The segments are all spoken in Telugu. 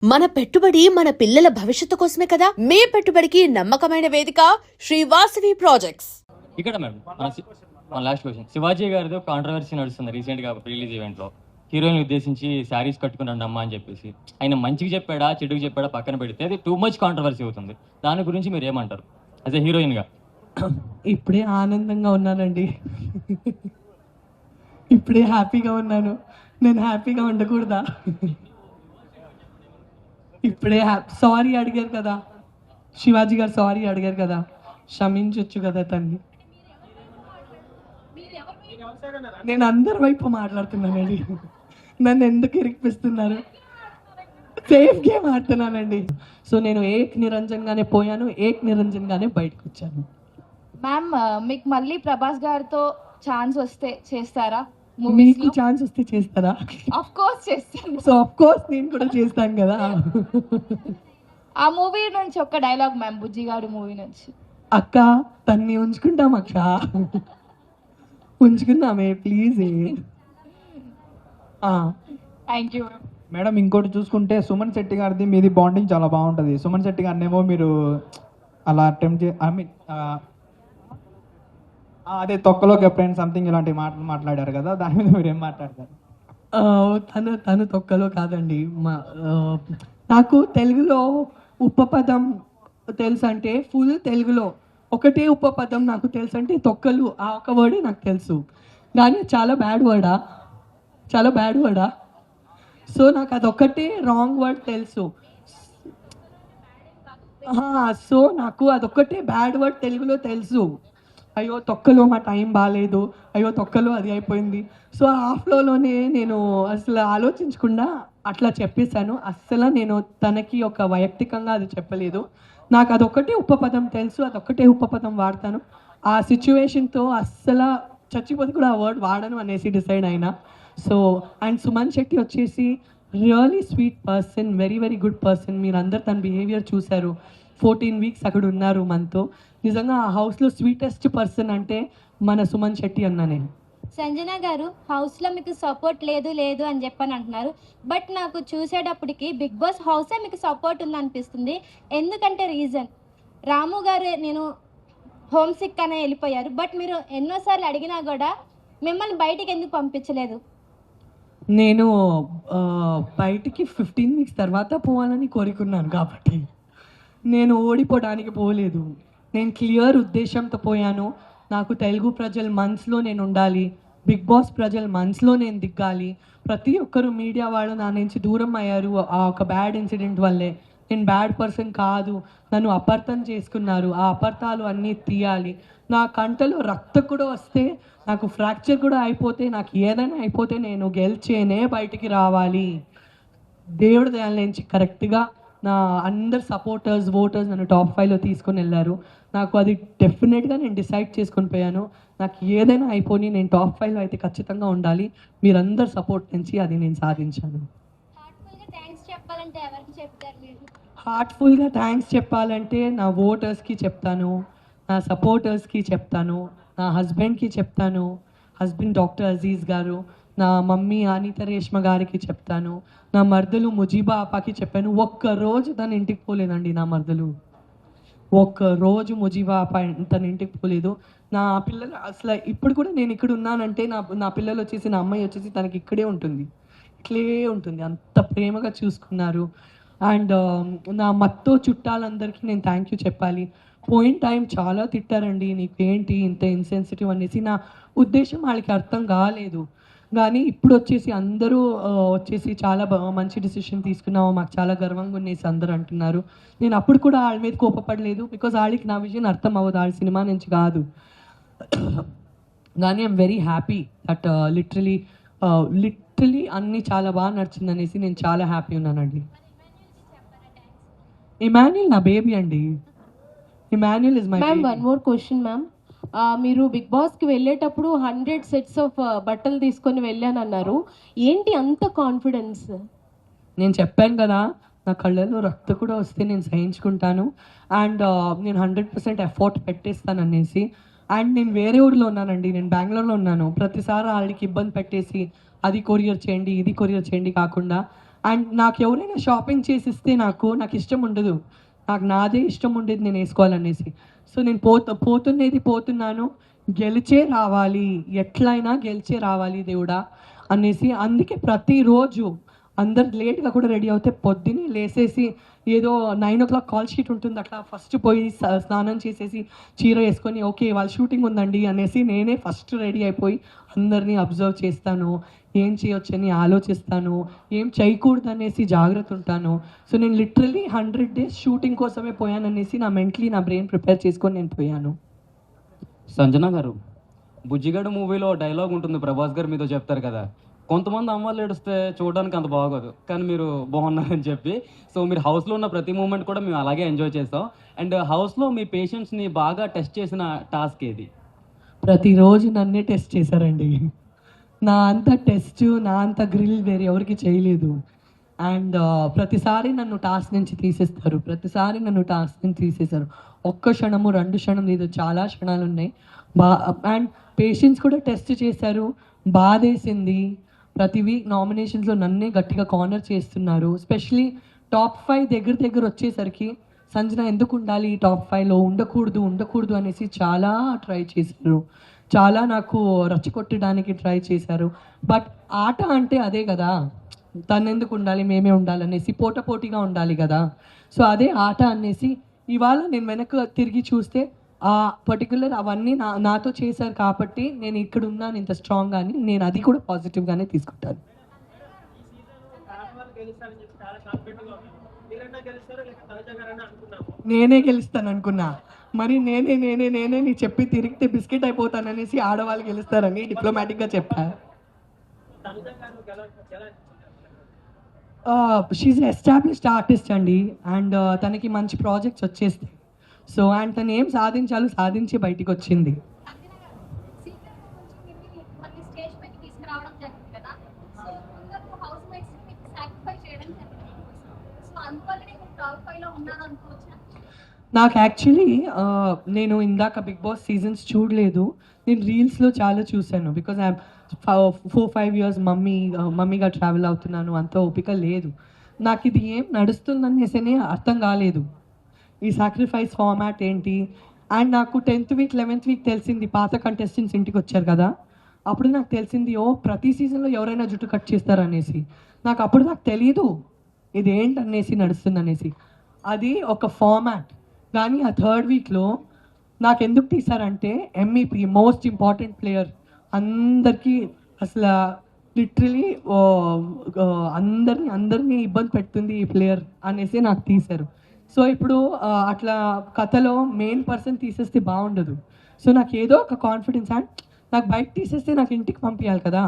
మన పెట్టుబడి మన పిల్లల భవిష్యత్తు కోసమే కదా. మీ పెట్టుబడికి నమ్మకమైన వేదిక శ్రీవాసవి ప్రాజెక్ట్స్. ఇక్కడ మేడం మన లాస్ట్ క్వశ్చన్, శివాజీ గారిది ఒక కాంట్రవర్సీ నడుస్తుంది రీసెంట్ గా రిలీజ్ ఈవెంట్ లో. హీరోయిన్ ఉద్దేశించి శారీస్ కట్టుకుని అమ్మా అని చెప్పేసి ఆయన మంచిగా చెప్పాడా చెడుకు చెప్పాడా పక్కన పెడితే అది టూ మచ్ కాంట్రవర్సీ అవుతుంది. దాని గురించి మీరు ఏమంటారు యాజ్ ఎ హీరోయిన్ గా? ఇప్పుడే ఆనందంగా ఉన్నానండి, ఇప్పుడే హ్యాపీగా ఉన్నాను. నేను హ్యాపీగా ఉండకూడదా? ఇప్పుడే సారీ అడిగారు కదా శివాజీ గారు, సారీ అడిగారు కదా, క్షమించొచ్చు కదా తన్ని. నేను అందరి వైపు మాట్లాడుతున్నానండి, నన్ను ఎందుకు ఇరికిపిస్తున్నారు? సేఫ్ గేమ్ ఆడుతున్నానండి. సో నేను ఏక్ నిరంజన్గానే పోయాను, ఏక్ నిరంజన్గానే బయటకు వచ్చాను. మ్యామ్, మీకు మళ్ళీ ప్రభాస్ గారితో ఛాన్స్ వస్తే చేస్తారా? మీకు ఛాన్స్ వస్తే చేస్తారా? ఆఫ్ కోర్స్ చేస్తాను. సో ఆఫ్ కోర్స్ నేను కూడా చేస్తాను కదా. ఆ మూవీ నుంచి ఒక డైలాగ్ మ్యామ్, బుజ్జిగాడు మూవీ నుంచి. అక్క తన్ని ఉంచుకుంటాం అక్క, ఉంచుకుందామే ప్లీజ్. Thank you madam. ఇంకోటి చూసుకుంటే సుమన్ శెట్టి గారిది మీది బాండింగ్ చాలా బాగుంటుంది. సుమన్ శెట్టి గారినేమో మీరు అలా అటెంప్ట్ ఐ మీన్ అదే తొక్కలోకి ఎప్పుడైనా సంథింగ్ ఇలాంటి మాటలు మాట్లాడారు కదా, దాని మీద మీరు ఏం మాట్లాడతారు? తను తొక్కలో కాదండి. నాకు తెలుగులో ఉపపదం తెలుసు అంటే ఫుల్ తెలుగులో ఒకటే ఉపపదం నాకు తెలుసు అంటే తొక్కలు, ఆ ఒక వర్డే నాకు తెలుసు. కానీ చాలా బ్యాడ్ వర్డా. సో నాకు అదొక్కటే రాంగ్ వర్డ్ తెలుసు. సో నాకు అదొక్కటే బ్యాడ్ వర్డ్ తెలుగులో తెలుసు. అయ్యో తొక్కలో మా టైం బాగాలేదు, అయ్యో తొక్కలో అది అయిపోయింది. సో ఆ ఫ్లోలోనే నేను అసలు ఆలోచించకుండా అట్లా చెప్పేశాను. అస్సలు నేను తనకి ఒక వైయక్తికంగా అది చెప్పలేదు. నాకు అదొక్కటే ఉపపదం తెలుసు, అదొక్కటే ఉపపదం వాడతాను. ఆ సిచ్యువేషన్తో అస్సలు చచ్చిపోతే కూడా ఆ వర్డ్ వాడను అనేసి డిసైడ్ అయినా. సో అండ్ సుమన్ శెట్టి వచ్చేసి really sweet person, very very good person. మీరు అందరు తన బిహేవియర్ చూశారు. 14 వీక్స్ అక్కడ ఉన్నారు మనతో. నిజంగా ఆ హౌస్లో స్వీటెస్ట్ పర్సన్ అంటే మన సుమన్ శెట్టి అన్న. నేను సంజన గారు, హౌస్లో మీకు సపోర్ట్ లేదు అని చెప్పని అంటున్నారు. బట్ నాకు చూసేటప్పటికి బిగ్ బాస్ హౌసే మీకు సపోర్ట్ ఉందనిపిస్తుంది. ఎందుకంటే రీజన్, రాము గారు నేను హోమ్ సిక్ అనే వెళ్ళిపోయారు. బట్ మీరు ఎన్నోసార్లు అడిగినా కూడా మిమ్మల్ని బయటికి ఎందుకు పంపించలేదు? నేను బయటికి 15 వీక్స్ తర్వాత పోవాలని కోరుకున్నాను కాబట్టి నేను ఓడిపోవడానికి పోలేదు. నేను క్లియర్ ఉద్దేశంతో పోయాను. నాకు తెలుగు ప్రజల మనసులో నేను ఉండాలి, బిగ్ బాస్ ప్రజల మనసులో నేను దిగాలి. ప్రతి ఒక్కరు మీడియా వాళ్ళు నా నుంచి దూరం అయ్యారు ఆ ఒక బ్యాడ్ ఇన్సిడెంట్ వల్లే. నేను బ్యాడ్ పర్సన్ కాదు, నన్ను అపార్థం చేసుకున్నారు. ఆ అపార్థాలు అన్నీ తీయాలి. నా కంటలో రక్తం కూడా వస్తే, నాకు ఫ్రాక్చర్ కూడా అయిపోతే, నాకు ఏదైనా అయిపోతే నేను గెలిచేనే బయటికి రావాలి. దేవుడి దయాల నుంచి కరెక్ట్గా నా అందరు సపోర్టర్స్, ఓటర్స్ నన్ను టాప్ 5లో తీసుకొని వెళ్ళారు. నాకు అది డెఫినెట్గా నేను డిసైడ్ చేసుకొని పోయాను. నాకు ఏదైనా అయిపోయి నేను టాప్ 5లో అయితే ఖచ్చితంగా ఉండాలి. మీరందరు సపోర్ట్ నుంచి అది నేను సాధించాను. హార్ట్ఫుల్గా థ్యాంక్స్ చెప్పాలంటే నా ఓటర్స్కి చెప్తాను, నా సపోర్టర్స్కి చెప్తాను, నా హస్బెండ్కి చెప్తాను, హస్బెండ్ డాక్టర్ అజీజ్ గారు, నా మమ్మీ అనిత రేష్మ గారికి చెప్తాను, నా మర్దలు ముజీబా అపాకి చెప్పాను. ఒక్కరోజు తన ఇంటికి పోలేదండి నా మర్దలు, ఒక్కరోజు ముజీబా అప తన ఇంటికి పోలేదు. నా పిల్లలు అసలు ఇప్పుడు కూడా నేను ఇక్కడ ఉన్నానంటే నా పిల్లలు వచ్చేసి, నా అమ్మాయి వచ్చేసి తనకి ఇక్కడే ఉంటుంది, ఇట్లే ఉంటుంది. అంత ప్రేమగా చూసుకున్నారు. అండ్ నా మత్తో చుట్టాలందరికీ నేను థ్యాంక్ యూ చెప్పాలి. పోయిన టైం చాలా తిట్టారండి, నీకు ఏంటి ఇంత ఇన్సెన్సిటివ్ అనేసి. నా ఉద్దేశం వాళ్ళకి అర్థం కాలేదు. కానీ ఇప్పుడు వచ్చేసి అందరూ వచ్చేసి చాలా మంచి డిసిషన్ తీసుకున్నావు, మాకు చాలా గర్వంగా ఉన్నేసి అందరూ అంటున్నారు. నేను అప్పుడు కూడా వాళ్ళ మీద కోపపడలేదు, బికాజ్ వాళ్ళకి నా విజయం అర్థం అవ్వదు, వాళ్ళ సినిమా నుంచి కాదు. కానీ I'm very happy that literally అన్నీ చాలా బాగా నడిచింది అనేసి నేను చాలా హ్యాపీ ఉన్నానండి. ఇమాన్యుల్ నా బేబీ అండి. Emmanuel is my ma'am. One more question ma'am. మీరు బిగ్ బాస్కి వెళ్ళేటప్పుడు 100 సెట్స్ ఆఫ్ బట్టలు తీసుకొని వెళ్ళానన్నారు. ఏంటి అంత కాన్ఫిడెన్స్? నేను చెప్పాను కదా, నా కళ్ళలో రక్తం కూడా వస్తే నేను సహించుకుంటాను. అండ్ నేను 100% ఎఫర్ట్ పెట్టేస్తాను అనేసి. అండ్ నేను వేరే ఊరిలో ఉన్నానండి, నేను బెంగళూరులో ఉన్నాను. ప్రతిసారి వాళ్ళకి ఇబ్బంది పెట్టేసి అది కొరియర్ చేయండి ఇది కొరియర్ చేయండి కాకుండా అండ్ నాకు ఎవరైనా షాపింగ్ చేసిస్తే నాకు ఇష్టం ఉండదు, నాకు నాదే ఇష్టం ఉండేది నేను వేసుకోవాలనేసి. సో నేను పోతున్నాను, గెలిచే రావాలి, ఎట్లయినా గెలిచే రావాలి దేవుడా అనేసి. అందుకే ప్రతిరోజు అందరు లేట్గా కూడా రెడీ అవుతే పొద్దున్నే లేసేసి ఏదో 9 o'clock కాల్ షీట్ ఉంటుంది, అట్లా ఫస్ట్ పోయి స్నానం చేసేసి చీర వేసుకొని ఓకే వాళ్ళు షూటింగ్ ఉందండి అనేసి నేనే ఫస్ట్ రెడీ అయిపోయి అందరినీ అబ్జర్వ్ చేస్తాను, ఏం చేయొచ్చని ఆలోచిస్తాను, ఏం చేయకూడదు అనేసి జాగ్రత్త ఉంటాను. సో నేను లిటరలీ 100 days షూటింగ్ కోసమే పోయాననేసి నా బ్రెయిన్ ప్రిపేర్ చేసుకొని నేను పోయాను. సంజన గారు, బుజ్జిగాడు మూవీలో డైలాగ్ ఉంటుంది, ప్రభాస్ గారు మీతో చెప్తారు కదా, కొంతమంది అమ్మాయిలు ఏడిస్తే చూడడానికి అంత బాగోదు కానీ మీరు బాగున్నారని చెప్పి. సో మీరు హౌస్లో ఉన్న ప్రతి మూమెంట్ కూడా మేము అలాగే ఎంజాయ్ చేస్తాం. అండ్ హౌస్లో మీ పేషెంట్స్ని బాగా టెస్ట్ చేసిన టాస్క్ ఏది? ప్రతిరోజు నన్నే టెస్ట్ చేశారండి. నా అంత గ్రిల్ వేరే ఎవరికి చేయలేదు. అండ్ ప్రతిసారి నన్ను టాస్క్ నుంచి తీసేశారు. ఒక్క క్షణము 2 క్షణం లేదు, చాలా క్షణాలు ఉన్నాయి. అండ్ పేషెంట్స్ కూడా టెస్ట్ చేశారు, బాధేసింది. ప్రతి వీక్ నామినేషన్స్లో నన్నే గట్టిగా కార్నర్ చేస్తున్నారు. ఎస్పెషలీ టాప్ 5 దగ్గర వచ్చేసరికి సంజన ఎందుకు ఉండాలి టాప్ 5లో, ఉండకూడదు అనేసి చాలా ట్రై చేశారు, చాలా నాకు రచ్చగొట్టడానికి ట్రై చేశారు. బట్ ఆట అంటే అదే కదా, తను ఎందుకు ఉండాలి మేమే ఉండాలనేసి పోటీగా ఉండాలి కదా. సో అదే ఆట అనేసి ఇవాళ నేను వెనక్కి తిరిగి చూస్తే ఆ పర్టికులర్ అవన్నీ నాతో చేశారు కాబట్టి నేను ఇక్కడ ఉన్నాను ఇంత స్ట్రాంగ్గా అని, నేను అది కూడా పాజిటివ్గానే తీసుకుంటాను. నేనే గెలుస్తాను అనుకున్నా, మరి నేనే నీ చెప్పి తిరిగితే బిస్కెట్ అయిపోతాననేసి ఆడవాళ్ళు గెలుస్తారని డిప్లొమాటిక్గా చెప్పారు. షీఈ్ ఎస్టాబ్లిష్డ్ ఆర్టిస్ట్ అండి. అండ్ తనకి మంచి ప్రాజెక్ట్స్ వచ్చేస్తాయి. సో అండ్ తను ఏం సాధించి బయటికి వచ్చింది. నాకు యాక్చువల్లీ నేను ఇందాక బిగ్ బాస్ సీజన్స్ చూడలేదు, నేను రీల్స్లో చాలా చూశాను. బికాజ్ ఐ 4-5 years మమ్మీగా ట్రావెల్ అవుతున్నాను, అంత ఓపిక లేదు నాకు. ఇది ఏం నడుస్తుందనేసనే అర్థం కాలేదు ఈ సాక్రిఫైస్ ఫార్మాట్ ఏంటి. అండ్ నాకు 10th week 11th week తెలిసింది, పాత కంటెస్టెంట్స్ ఇంటికి వచ్చారు కదా, అప్పుడు నాకు తెలిసింది ప్రతి సీజన్లో ఎవరైనా జుట్టు కట్ చేస్తారనేసి. అప్పుడు నాకు తెలీదు ఇది ఏంటనేసి నడుస్తుందనేసి. అది ఒక ఫార్మాట్. కానీ ఆ 3rd weekలో నాకు ఎందుకు తీశారంటే MEP మోస్ట్ ఇంపార్టెంట్ ప్లేయర్, అందరికీ అసలు లిటరలీ అందరినీ ఇబ్బంది పెడుతుంది ఈ ప్లేయర్ అనేసి నాకు తీశారు. సో ఇప్పుడు అట్లా కథలో మెయిన్ పర్సన్ తీసేస్తే బాగుండదు. సో నాకు ఏదో ఒక కాన్ఫిడెన్స్, అండ్ నాకు బయట తీసేస్తే నాకు ఇంటికి పంపించాలి కదా.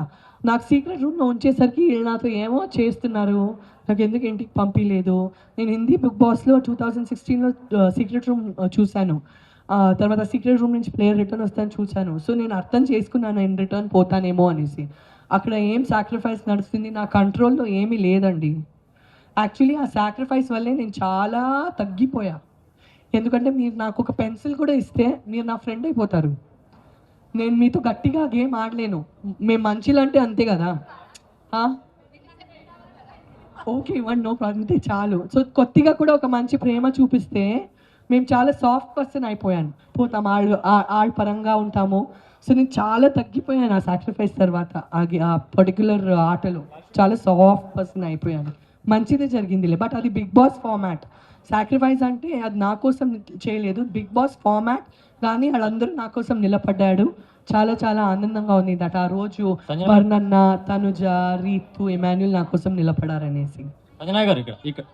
నాకు సీక్రెట్ రూమ్లో ఉంచేసరికి వీళ్ళు నాతో ఏమో చేస్తున్నారు, నాకు ఎందుకు ఇంటికి పంపించలేదు. నేను హిందీ బిగ్ బాస్లో 2016లో సీక్రెట్ రూమ్ చూశాను, తర్వాత సీక్రెట్ రూమ్ నుంచి ప్లేయర్ రిటర్న్ వస్తాను చూశాను. సో నేను అర్థం చేసుకున్నాను నేను రిటర్న్ పోతానేమో అనేసి. అక్కడ ఏం సాక్రిఫైస్ నడుస్తుంది నా కంట్రోల్లో ఏమీ లేదండి. యాక్చువల్లీ ఆ సాక్రిఫైస్ వల్లే నేను చాలా తగ్గిపోయా. ఎందుకంటే మీరు నాకు ఒక పెన్సిల్ కూడా ఇస్తే మీరు నా ఫ్రెండ్ అయిపోతారు. నేను మీతో గట్టిగా గేమ్ ఆడలేను, మేము మంచిలంటే అంతే కదా. ఓకే ఇవ్వండి, నో ప్రాబ్లం, అంతే చాలు. సో కొద్దిగా కూడా ఒక మంచి ప్రేమ చూపిస్తే మేము చాలా సాఫ్ట్ పర్సన్ పోతాము, ఆడ పరంగా ఉంటాము. సో నేను చాలా తగ్గిపోయాను ఆ సాక్రిఫైస్ తర్వాత. ఆ పర్టికులర్ ఆటలో చాలా సాఫ్ట్ పర్సన్ అయిపోయాను. మంచిదే జరిగిందిలే. బట్ అది బిగ్ బాస్ ఫార్మాట్. సాక్రిఫైస్ అంటే అది నా కోసం చేయలేదు, బిగ్ బాస్ ఫార్మాట్. కానీ వాళ్ళందరూ నా కోసం నిలబడ్డాడు. చాలా చాలా ఆనందంగా ఉంది దట్ ఆ రోజు వర్ణన్న, తనుజ, రీతు, ఇమాన్యుల్ నా కోసం నిలబడారనేసి. సంజన గారు ఇక్కడ